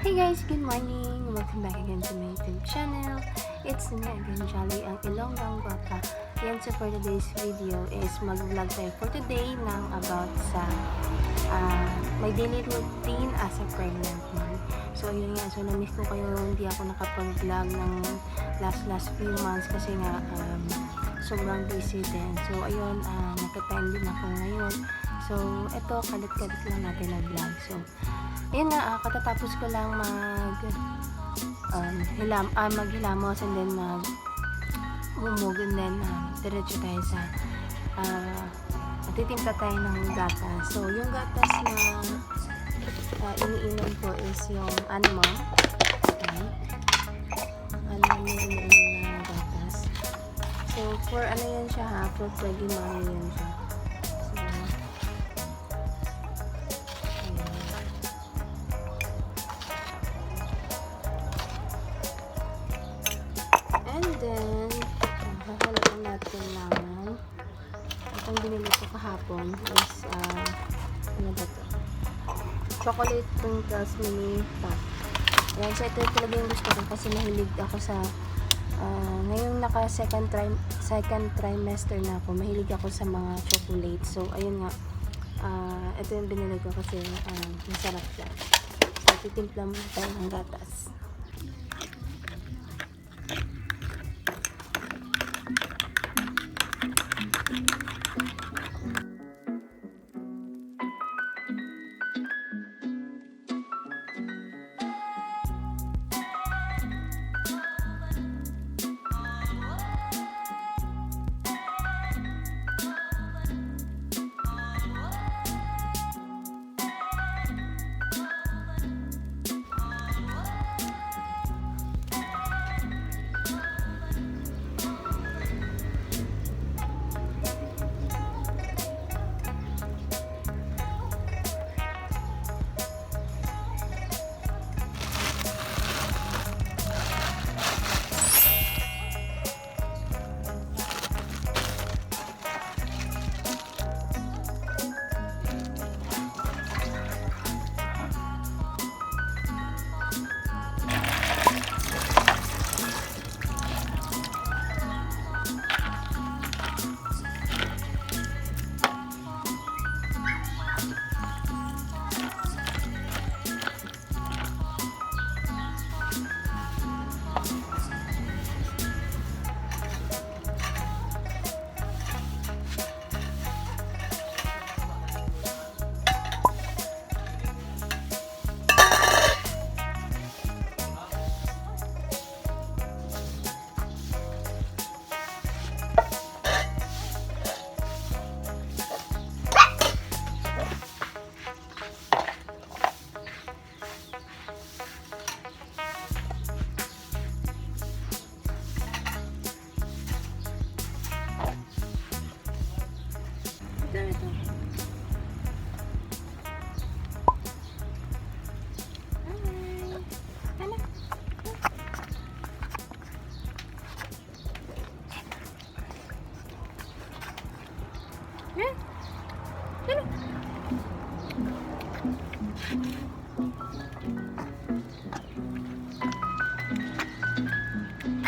Hey guys, good morning! Welcome back again to my YouTube channel. It's me again, Jolie, ang ilonggang Gwapa. Yan, so for today's video is mag-vlog tayo for today ng about sa my daily routine as a pregnant mom. So yun nga, so na-miss ko kayo, hindi ako nakapag-vlog ng last few months kasi nga sobrang busy din. So ayun, nagka-time din ako ngayon. So eto, kalit-kalit lang natin na vlog. So ayun nga, katatapos ko lang maghilamos and then humog and then diretso tayo sa matitimpla tayo ng gatas. So yung gatas na iniinom ko is yung animal. Okay. Animal yung iniinom na gatas. So for ano yan siya ha, for pwede mami yan siya. Hahalaan natin lang itong binili ko kahapon is ano ba ito? Chocolate Twinkles mini pack. Yan, so ito talaga yung gusto ko kasi mahilig ako sa ngayong naka second trimester na ako, mahilig ako sa mga chocolate. So ayun nga, ito yung binili ko kasi masarap siya. So titimpla mo tayo ng gatas.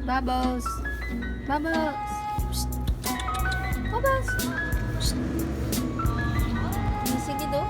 Bubbles! Bubbles! Psst. Bubbles! Psst. Sige do.